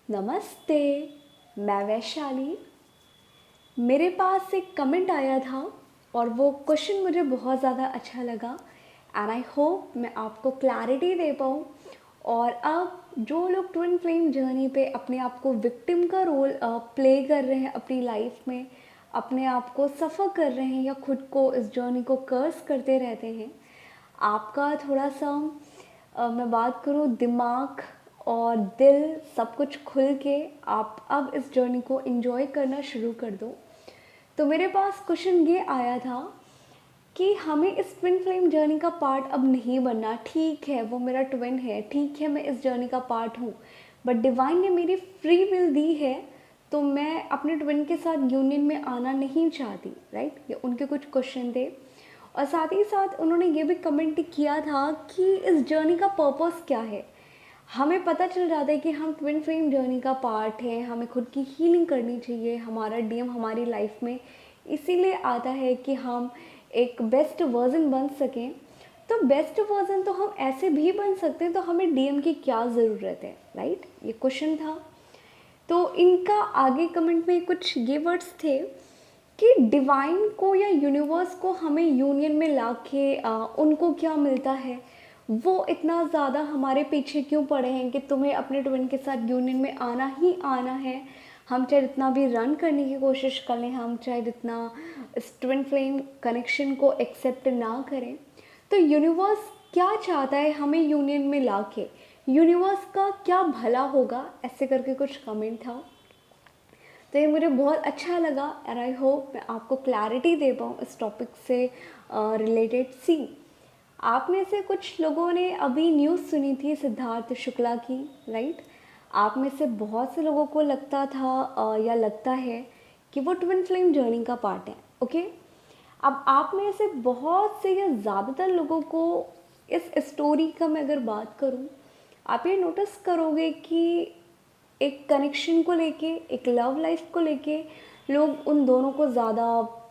नमस्ते। मैं वैशाली। मेरे पास एक कमेंट आया था और वो क्वेश्चन मुझे बहुत ज़्यादा अच्छा लगा एंड आई होप मैं आपको क्लैरिटी दे पाऊँ। और अब जो लोग ट्विन फ्लेम जर्नी पे अपने आप को विक्टिम का रोल प्ले कर रहे हैं अपनी लाइफ में, अपने आप को सफ़र कर रहे हैं या खुद को इस जर्नी को कर्स करते रहते हैं, आपका थोड़ा सा मैं बात करूँ दिमाग और दिल सब कुछ खुल के आप अब इस जर्नी को एंजॉय करना शुरू कर दो। तो मेरे पास क्वेश्चन ये आया था कि हमें इस ट्विन फ्लेम जर्नी का पार्ट अब नहीं बनना। ठीक है, वो मेरा ट्विन है, ठीक है, मैं इस जर्नी का पार्ट हूँ, बट डिवाइन ने मेरी फ्री विल दी है, तो मैं अपने ट्विन के साथ यूनियन में आना नहीं चाहती। राइट, ये उनके कुछ क्वेश्चन थे। और साथ ही साथ उन्होंने ये भी कमेंट किया था कि इस जर्नी का पर्पस क्या है। हमें पता चल जाता है कि हम ट्विन फ्लेम जर्नी का पार्ट हैं, हमें खुद की हीलिंग करनी चाहिए, हमारा डीएम हमारी लाइफ में इसीलिए आता है कि हम एक बेस्ट वर्जन बन सकें। तो बेस्ट वर्जन तो हम ऐसे भी बन सकते हैं, तो हमें डीएम की क्या ज़रूरत है। राइट, ये क्वेश्चन था। तो इनका आगे कमेंट में कुछ ये वर्ड्स थे कि डिवाइन को या यूनिवर्स को हमें यूनियन में लाके उनको क्या मिलता है, वो इतना ज़्यादा हमारे पीछे क्यों पड़े हैं कि तुम्हें अपने ट्विन के साथ यूनियन में आना ही आना है। हम चाहे जितना भी रन करने की कोशिश कर लें, हम चाहे जितना इस ट्विन फ्लेम कनेक्शन को एक्सेप्ट ना करें, तो यूनिवर्स क्या चाहता है हमें यूनियन में लाके, यूनिवर्स का क्या भला होगा, ऐसे करके कुछ कमेंट था। तो ये मुझे बहुत अच्छा लगा एंड आई होप मैं आपको क्लैरिटी दे पाऊँ इस टॉपिक से रिलेटेड। सी, आप में से कुछ लोगों ने अभी न्यूज़ सुनी थी सिद्धार्थ शुक्ला की। राइट, आप में से बहुत से लोगों को लगता था या लगता है कि वो ट्विन फ्लेम जर्नी का पार्ट है। ओके, अब आप में से बहुत से या ज़्यादातर लोगों को इस स्टोरी का मैं अगर बात करूं, आप ये नोटिस करोगे कि एक कनेक्शन को लेके, एक लव लाइफ को लेके लोग उन दोनों को ज़्यादा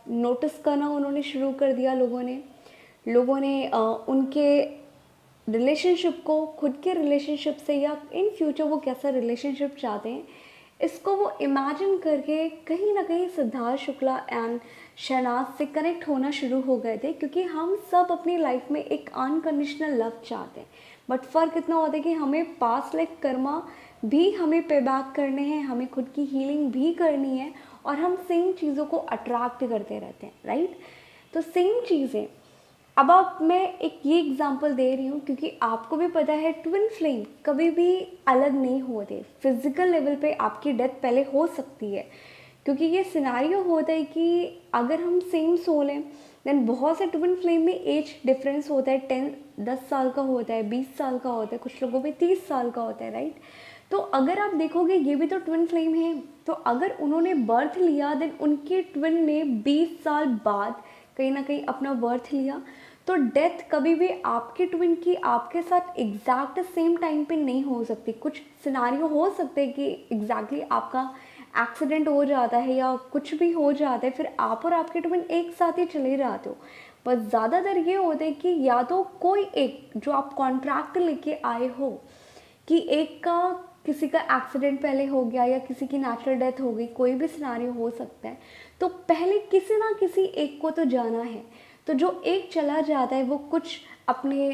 नोटिस करना उन्होंने शुरू कर दिया। लोगों ने उनके रिलेशनशिप को खुद के रिलेशनशिप से या इन फ्यूचर वो कैसा रिलेशनशिप चाहते हैं, इसको वो इमेजिन करके कहीं ना कहीं सिद्धार्थ शुक्ला एंड शहनाज से कनेक्ट होना शुरू हो गए थे। क्योंकि हम सब अपनी लाइफ में एक अनकंडीशनल लव चाहते हैं, बट फ़र्क इतना होता है कि हमें पास्ट लाइफ कर्मा भी हमें पे बैक करने हैं, हमें खुद की हीलिंग भी करनी है, और हम सेम चीज़ों को अट्रैक्ट करते रहते हैं। राइट, तो सेम चीज़ें अब आप मैं एक ये एग्जांपल दे रही हूँ क्योंकि आपको भी पता है ट्विन फ्लेम कभी भी अलग नहीं होते। फिजिकल लेवल पे आपकी डेथ पहले हो सकती है, क्योंकि ये सिनारियो होता है कि अगर हम सेम सोल हैं, देन बहुत से ट्विन फ्लेम में एज डिफरेंस होता है। 10 साल का होता है, 20 साल का होता है, कुछ लोगों में 30 साल का होता है। राइट, तो अगर आप देखोगे ये भी तो ट्विन फ्लेम है, तो अगर उन्होंने बर्थ लिया देन उनके ट्विन ने 20 साल बाद कहीं ना कहीं अपना बर्थ लिया, तो डेथ कभी भी आपके ट्विन की आपके साथ एग्जैक्ट सेम टाइम पे नहीं हो सकती। कुछ सिनारियो हो सकते हैं कि एग्जैक्टली आपका एक्सीडेंट हो जाता है या कुछ भी हो जाता है, फिर आप और आपके ट्विन एक साथ ही चले जाते हो। पर ज़्यादातर ये होता है कि या तो कोई एक जो आप कॉन्ट्रैक्ट लेके आए हो कि एक का किसी का एक्सीडेंट पहले हो गया या किसी की नेचुरल डेथ हो गई, कोई भी सिनारियो हो सकता है, तो पहले किसी ना किसी एक को तो जाना है। तो जो एक चला जाता है वो कुछ अपने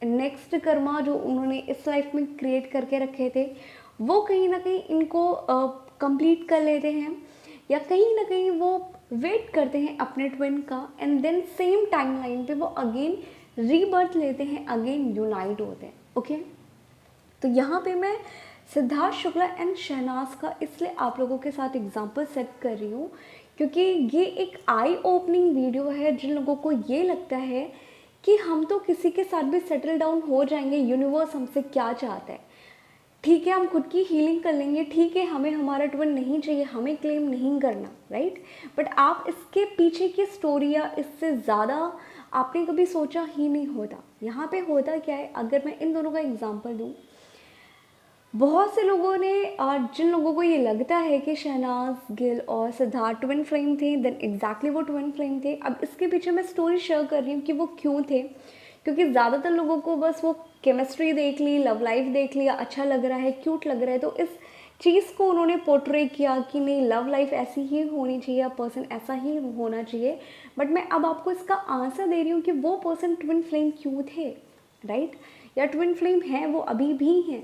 नेक्स्ट कर्मा जो उन्होंने इस लाइफ में क्रिएट करके रखे थे, वो कहीं ना कहीं इनको कंप्लीट कर लेते हैं, या कहीं ना कहीं वो वेट करते हैं अपने ट्विन का, एंड देन सेम टाइमलाइन पे वो अगेन रीबर्थ लेते हैं, अगेन यूनाइट होते हैं। ओके, तो यहाँ पे मैं सिद्धार्थ शुक्ला एंड शहनाज का इसलिए आप लोगों के साथ एग्जांपल सेट कर रही हूँ क्योंकि ये एक आई ओपनिंग वीडियो है। जिन लोगों को ये लगता है कि हम तो किसी के साथ भी सेटल डाउन हो जाएंगे, यूनिवर्स हमसे क्या चाहता है, ठीक है हम खुद की हीलिंग कर लेंगे, ठीक है हमें हमारा ट्विन नहीं चाहिए, हमें क्लेम नहीं करना। राइट, बट आप इसके पीछे की स्टोरी या इससे ज़्यादा आपने कभी सोचा ही नहीं होता। यहाँ पे होता क्या है, अगर मैं इन दोनों का एग्जाम्पल दूँ, बहुत से लोगों ने और जिन लोगों को ये लगता है कि शहनाज गिल और सिद्धार्थ ट्विन फ्लेम थे, देन एग्जैक्टली वो ट्विन फ्लेम थे। अब इसके पीछे मैं स्टोरी शेयर कर रही हूँ कि वो क्यों थे, क्योंकि ज़्यादातर लोगों को बस वो केमिस्ट्री देख ली, लव लाइफ देख लिया, अच्छा लग रहा है, क्यूट लग रहा है, तो इस चीज़ को उन्होंने पोर्ट्रे किया कि नहीं लव लाइफ ऐसी ही होनी चाहिए या पर्सन ऐसा ही होना चाहिए। बट मैं अब आपको इसका आंसर दे रही हूँ कि वो पर्सन ट्विन फ्लेम क्यों थे, राइट, या ट्विन फ्लेम हैं, वो अभी भी हैं।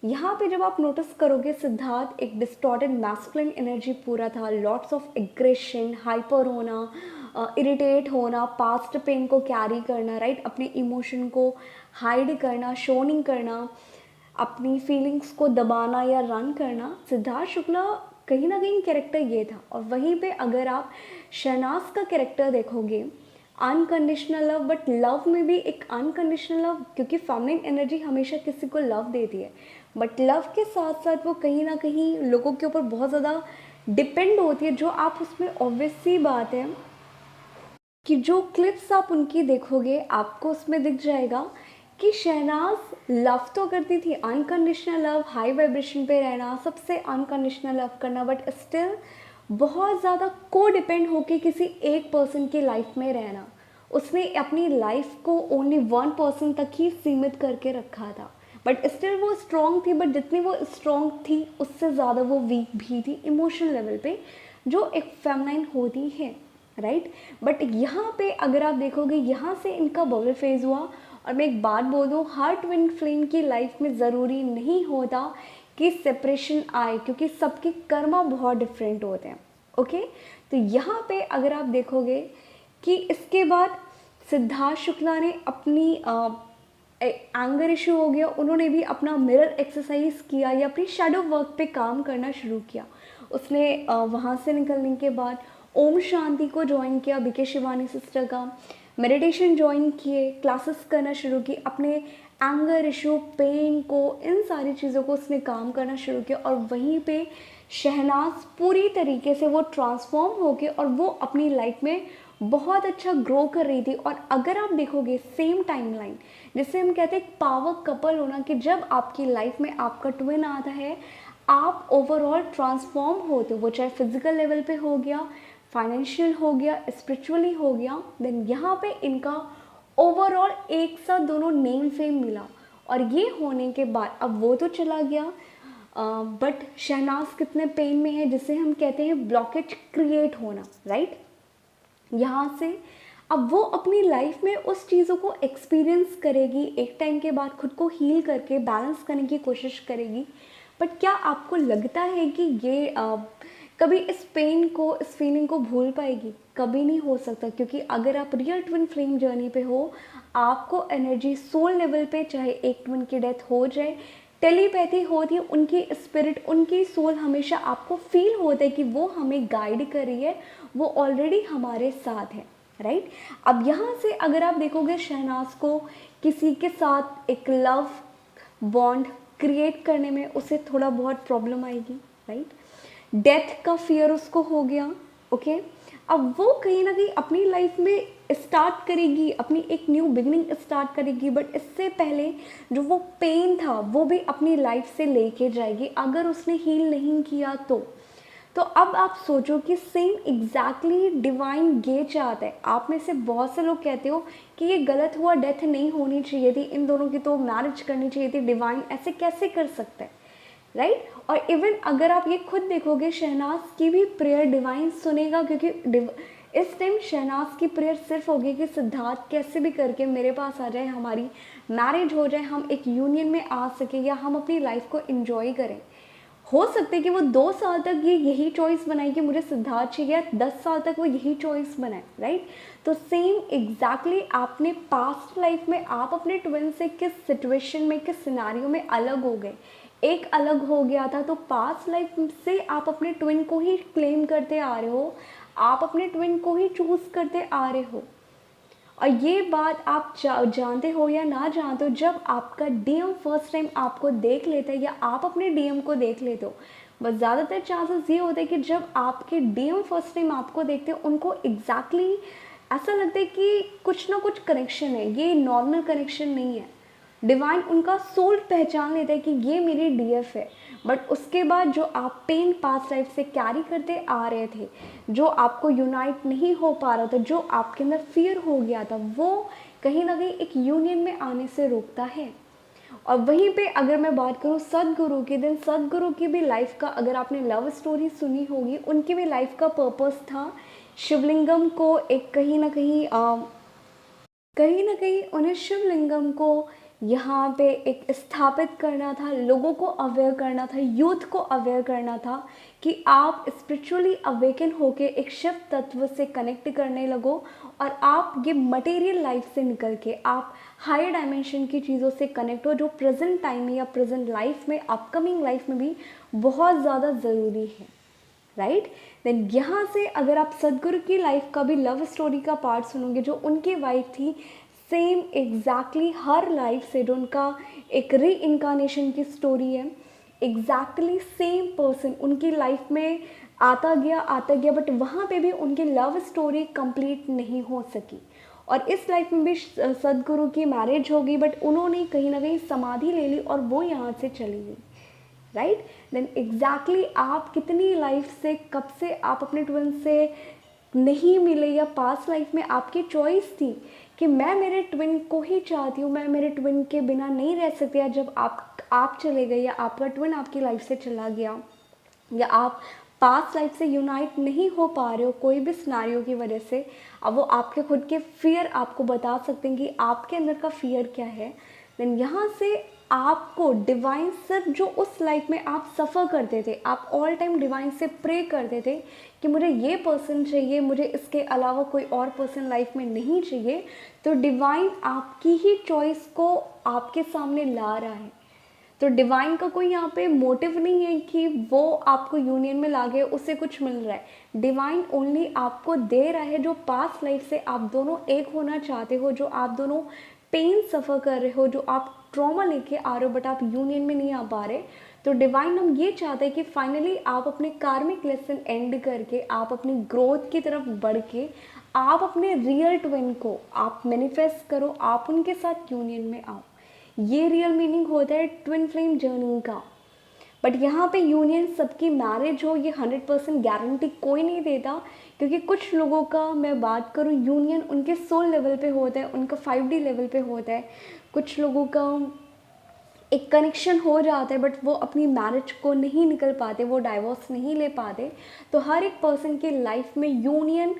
यहाँ पे जब आप नोटिस करोगे, सिद्धार्थ एक डिस्टॉर्टेड मैस्कुलिन एनर्जी पूरा था, लॉट्स ऑफ एग्रेशन, हाइपर होना, इरिटेट होना, पास्ट पेन को कैरी करना, राइट, अपने इमोशन को हाइड करना, शो नहीं करना, अपनी फीलिंग्स को दबाना या रन करना। सिद्धार्थ शुक्ला कहीं ना कहीं कैरेक्टर ये था। और वहीं पे अगर आप शहनाज का कैरेक्टर देखोगे, अनकंडीशनल लव, बट लव में भी एक अनकंडीशनल लव, क्योंकि फेमिनिन एनर्जी हमेशा किसी को लव देती है, बट लव के साथ साथ वो कहीं ना कहीं लोगों के ऊपर बहुत ज़्यादा डिपेंड होती है। जो आप उसमें ऑब्वियस सी बात है कि जो क्लिप्स आप उनकी देखोगे आपको उसमें दिख जाएगा कि शहनाज लव तो करती थी, अनकंडीशनल लव, हाई वाइब्रेशन पे रहना, सबसे अनकंडीशनल लव करना, बट स्टिल बहुत ज़्यादा को डिपेंड होके किसी एक पर्सन की लाइफ में रहना। उसने अपनी लाइफ को ओनली वन पर्सन तक ही सीमित करके रखा था, बट स्टिल वो स्ट्रॉन्ग थी, बट जितनी वो स्ट्रॉन्ग थी उससे ज़्यादा वो वीक भी थी इमोशनल लेवल पे, जो एक फेमिनाइन होती है, राइट। बट यहाँ पे अगर आप देखोगे, यहाँ से इनका बबल फेज हुआ। और मैं एक बात बोल दूँ, हर ट्विन फ्लेम की लाइफ में ज़रूरी नहीं होता कि सेपरेशन आए, क्योंकि सबके कर्मा बहुत डिफरेंट होते हैं, ओके। तो यहाँ पे अगर आप देखोगे कि इसके बाद सिद्धार्थ शुक्ला ने अपनी एंगर इशू हो गया, उन्होंने भी अपना मिरर एक्सरसाइज किया या अपनी शेडो वर्क पे काम करना शुरू किया। उसने वहाँ से निकलने के बाद ओम शांति को ज्वाइन किया, बीके शिवानी सिस्टर का, मेडिटेशन ज्वाइन किए, क्लासेस करना शुरू की, अपने एंगर इशू, पेन को, इन सारी चीज़ों को उसने काम करना शुरू किया। और वहीं पे शहनाज पूरी तरीके से वो ट्रांसफॉर्म हो गए और वो अपनी लाइफ में बहुत अच्छा ग्रो कर रही थी। और अगर आप देखोगे सेम टाइमलाइन, जिसे हम कहते हैं पावर कपल होना, कि जब आपकी लाइफ में आपका ट्विन आता है आप ओवरऑल ट्रांसफॉर्म होते हो, वो चाहे फिजिकल लेवल पे हो गया, फाइनेंशियल हो गया, स्पिरिचुअली हो गया, देन यहाँ पे इनका ओवरऑल एक साथ दोनों नेम फेम मिला। और ये होने के बाद अब वो तो चला गया, बट शहनाज कितने पेन में है, जिसे हम कहते हैं ब्लॉकेज क्रिएट होना, राइट। यहाँ से अब वो अपनी लाइफ में उस चीज़ों को एक्सपीरियंस करेगी, एक टाइम के बाद खुद को हील करके बैलेंस करने की कोशिश करेगी। बट क्या आपको लगता है कि ये कभी इस पेन को, इस फीलिंग को भूल पाएगी? कभी नहीं हो सकता, क्योंकि अगर आप रियल ट्विन फ्लेम जर्नी पे हो, आपको एनर्जी सोल लेवल पे, चाहे एक ट्विन की डेथ हो जाए, टेलीपैथी होती है, उनकी स्पिरिट, उनकी सोल हमेशा आपको फील होता है कि वो हमें गाइड कर रही है, वो ऑलरेडी हमारे साथ है, राइट। अब यहाँ से अगर आप देखोगे, शहनाज को किसी के साथ एक लव बॉन्ड क्रिएट करने में उसे थोड़ा बहुत प्रॉब्लम आएगी, राइट। डेथ का फियर उसको हो गया, ओके। अब वो कहीं ना कहीं अपनी लाइफ में स्टार्ट करेगी, अपनी एक न्यू बिगनिंग स्टार्ट करेगी, बट इससे पहले जो वो पेन था वो भी अपनी लाइफ से लेके जाएगी, अगर उसने हील नहीं किया तो अब आप सोचो कि सेम एग्जैक्टली डिवाइन ये चाहता है। आप में से बहुत से लोग कहते हो कि ये गलत हुआ, डेथ नहीं होनी चाहिए थी, इन दोनों की तो मैरिज करनी चाहिए थी, डिवाइन ऐसे कैसे कर सकता है, राइट। और इवन अगर आप ये खुद देखोगे, शहनाज की भी प्रेयर डिवाइन सुनेगा, क्योंकि इस टाइम शहनाज की प्रेयर सिर्फ होगी कि सिद्धार्थ कैसे भी करके मेरे पास आ जाए, हमारी मैरिज हो जाए, हम एक यूनियन में आ सके, या हम अपनी लाइफ को एंजॉय करें। हो सकता है कि वो 2 साल तक ये यही चॉइस बनाए कि मुझे सिद्धार्थ चाहिए, 10 साल तक वो यही चॉइस बनाए, राइट। तो सेम एग्जैक्टली आपने पास्ट लाइफ में आप अपने ट्विन से किस सिचुएशन में, किस सिनेरियो में अलग हो गए, एक अलग हो गया था, तो पास्ट लाइफ से आप अपने ट्विन को ही क्लेम करते आ रहे हो, आप अपने ट्विन को ही चूज करते आ रहे हो। और ये बात आप जानते हो या ना जानते हो, जब आपका डीएम फर्स्ट टाइम आपको देख लेता है, या आप अपने डीएम को देख लेते हो, बस ज़्यादातर चांसेस ये होते हैं कि जब आपके डीएम फर्स्ट टाइम आपको देखते हैं, उनको एग्जैक्टली ऐसा लगता है कि कुछ ना कुछ कनेक्शन है, ये नॉर्मल कनेक्शन नहीं है। डिवाइन उनका सोल पहचान लेता है कि ये मेरी डीएफ है। बट उसके बाद जो आप पेन पास्ट लाइफ से कैरी करते आ रहे थे, जो आपको यूनाइट नहीं हो पा रहा था, जो आपके अंदर फियर हो गया था, वो कहीं ना कहीं एक यूनियन में आने से रोकता है। और वहीं पे अगर मैं बात करूँ सदगुरु की, दिन सदगुरु की भी लाइफ का अगर आपने लव स्टोरी सुनी होगी, उनकी भी लाइफ का पर्पस था शिवलिंगम को एक कहीं ना कहीं उन्हें शिवलिंगम को यहाँ पे एक स्थापित करना था, लोगों को अवेयर करना था, यूथ को अवेयर करना था कि आप स्पिरिचुअली अवेकन होके एक शिव तत्व से कनेक्ट करने लगो और आप ये मटेरियल लाइफ से निकल के आप हायर डायमेंशन की चीज़ों से कनेक्ट हो, जो प्रेजेंट टाइम में या प्रेजेंट लाइफ में, अपकमिंग लाइफ में भी बहुत ज़्यादा ज़रूरी है, राइट। देन यहाँ से अगर आप सदगुरु की लाइफ का भी लव स्टोरी का पार्ट सुनोगे, जो उनकी वाइफ थी, सेम एग्जैक्टली हर लाइफ से जो उनका एक री इनकारनेशन की स्टोरी है, एग्जैक्टली सेम पर्सन उनकी लाइफ में आता गया, बट वहाँ पे भी उनकी लव स्टोरी कंप्लीट नहीं हो सकी। और इस लाइफ में भी सदगुरु की मैरिज हो गई, बट उन्होंने कहीं ना कहीं समाधि ले ली और वो यहाँ से चली गई, राइट। देन एग्जैक्टली आप कितनी लाइफ से, कब से आप अपने ट्विन से नहीं मिले, या पास्ट लाइफ में आपकी चॉइस थी कि मैं मेरे ट्विन को ही चाहती हूँ, मैं मेरे ट्विन के बिना नहीं रह सकती, या जब आप चले गए या आपका ट्विन आपकी लाइफ से चला गया, या आप पास्ट लाइफ से यूनाइट नहीं हो पा रहे हो कोई भी सिनारियो की वजह से, अब वो आपके खुद के फियर आपको बता सकते हैं कि आपके अंदर का फियर क्या है। देन यहाँ से आपको डिवाइन सिर्फ जो उस लाइफ में आप सफ़र करते थे, आप ऑल टाइम डिवाइन से प्रे करते थे कि मुझे ये पर्सन चाहिए, मुझे इसके अलावा कोई और पर्सन लाइफ में नहीं चाहिए, तो डिवाइन आपकी ही चॉइस को आपके सामने ला रहा है। तो डिवाइन का कोई यहाँ पे मोटिव नहीं है कि वो आपको यूनियन में ला गए, उससे कुछ मिल रहा है। डिवाइन ओनली आपको दे रहा है जो पास्ट लाइफ से आप दोनों एक होना चाहते हो, जो आप दोनों पेन सफ़र कर रहे हो, जो आप ट्रॉमा लेके आ रहे हो बट आप यूनियन में नहीं आ पा रहे। तो डिवाइन हम ये चाहते हैं कि फाइनली आप अपने कार्मिक लेसन एंड करके आप अपनी ग्रोथ की तरफ बढ़ के आप अपने रियल ट्विन को आप मैनिफेस्ट करो, आप उनके साथ यूनियन में आओ। ये रियल मीनिंग होता है ट्विन फ्लेम जर्नी का। बट यहाँ पे यूनियन सबकी मैरिज हो ये 100% गारंटी कोई नहीं देता, क्योंकि कुछ लोगों का मैं बात करूँ यूनियन उनके सोल लेवल पे होता है, उनका 5D लेवल पे होता है। कुछ लोगों का एक कनेक्शन हो जाता है बट वो अपनी मैरिज को नहीं निकल पाते, वो डाइवोर्स नहीं ले पाते। तो हर एक पर्सन के लाइफ में यूनियन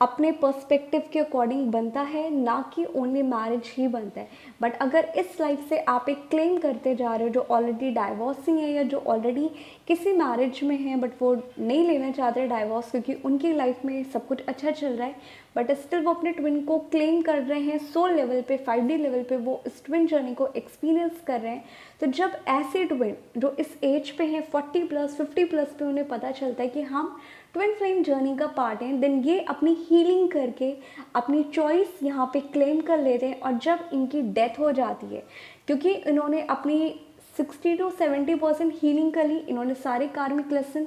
अपने पर्सपेक्टिव के अकॉर्डिंग बनता है, ना कि ओनली मैरिज ही बनता है। बट अगर इस लाइफ से आप एक क्लेम करते जा रहे हो जो ऑलरेडी डाइवोर्सिंग है या जो ऑलरेडी किसी मैरिज में है बट वो नहीं लेना चाहते डाइवोर्स क्योंकि उनकी लाइफ में सब कुछ अच्छा चल रहा है, बट स्टिल वो अपने ट्विन को क्लेम कर रहे हैं सोल लेवल पे, 5D लेवल पे वो इस ट्विन जर्नी को एक्सपीरियंस कर रहे हैं। तो जब ऐसे ट्विन जो इस एज पे हैं 40+, 50+ पे उन्हें पता चलता है कि हम ट्विन फ्लेम जर्नी का पार्ट हैं, देन ये अपनी हीलिंग करके अपनी चॉइस यहाँ पे क्लेम कर लेते हैं। और जब इनकी डेथ हो जाती है, क्योंकि इन्होंने अपनी 60 to 70% हीलिंग कर ली, इन्होंने सारे कार्मिक लेसन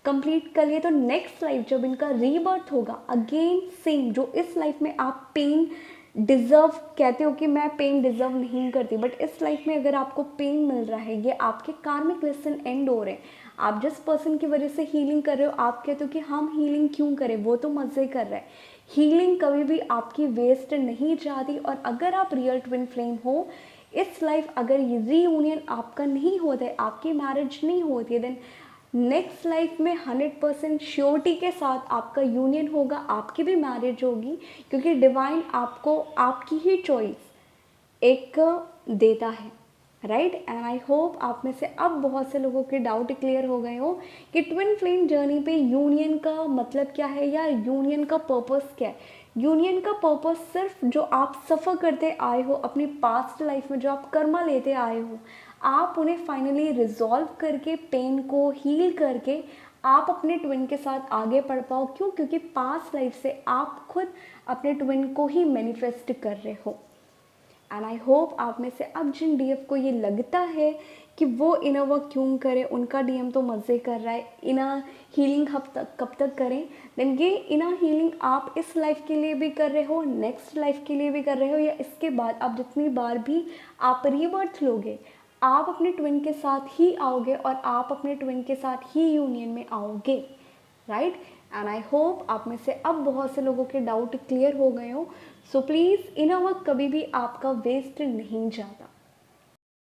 कंप्लीट कर लिए, तो नेक्स्ट लाइफ जब इनका रीबर्थ होगा अगेन सेम, जो इस लाइफ में आप पेन डिज़र्व कहते हो कि मैं पेन डिज़र्व नहीं करती, बट इस लाइफ में अगर आपको पेन मिल रहा है, ये आपके कार्मिक लेसन एंड हो रहे हैं। आप जिस पर्सन की वजह से हीलिंग कर रहे हो, आप कहते हो कि हम हीलिंग क्यों करें, वो तो मज़े कर रहा है। हीलिंग कभी भी आपकी वेस्ट नहीं जाती। और अगर आप रियल ट्विन फ्लेम हो, इस लाइफ अगर ये रीयूनियन आपका नहीं होता है, आपकी मैरिज नहीं होती है, देन नेक्स्ट लाइफ में 100% श्योरिटी के साथ आपका यूनियन होगा, आपकी भी मैरिज होगी, क्योंकि डिवाइन आपको आपकी ही चॉइस एक देता है, राइट। एंड आई होप आप में से अब बहुत से लोगों के डाउट क्लियर हो गए हो कि ट्विन फ्लेम जर्नी पे यूनियन का मतलब क्या है या यूनियन का पर्पस क्या है। यूनियन का पर्पस सिर्फ जो आप सफ़र करते आए हो अपनी पास्ट लाइफ में, जो आप कर्मा लेते आए हो, आप उन्हें फाइनली रिजॉल्व करके पेन को हील करके आप अपने ट्विन के साथ आगे बढ़ पाओ। क्यों? क्योंकि पास्ट लाइफ से आप खुद अपने ट्विन को ही मैनिफेस्ट कर रहे हो। एंड आई होप आप में से अब जिन डीएफ को ये लगता है कि वो इनर वर्क क्यों करें, उनका डीएम तो मज़े कर रहा है, इनर हीलिंग कब तक करें, देन ये इनर हीलिंग आप इस लाइफ के लिए भी कर रहे हो, नेक्स्ट लाइफ के लिए भी कर रहे हो, या इसके बाद आप जितनी बार भी आप रीबर्थ लोगे आप अपने ट्विन के साथ ही आओगे और आप अपने ट्विन के साथ ही यूनियन में आओगे, राइट। एंड आई होप आप में से अब बहुत से लोगों के डाउट क्लियर हो गए हो। सो प्लीज़ इनर वर्क कभी भी आपका वेस्ट नहीं जाता।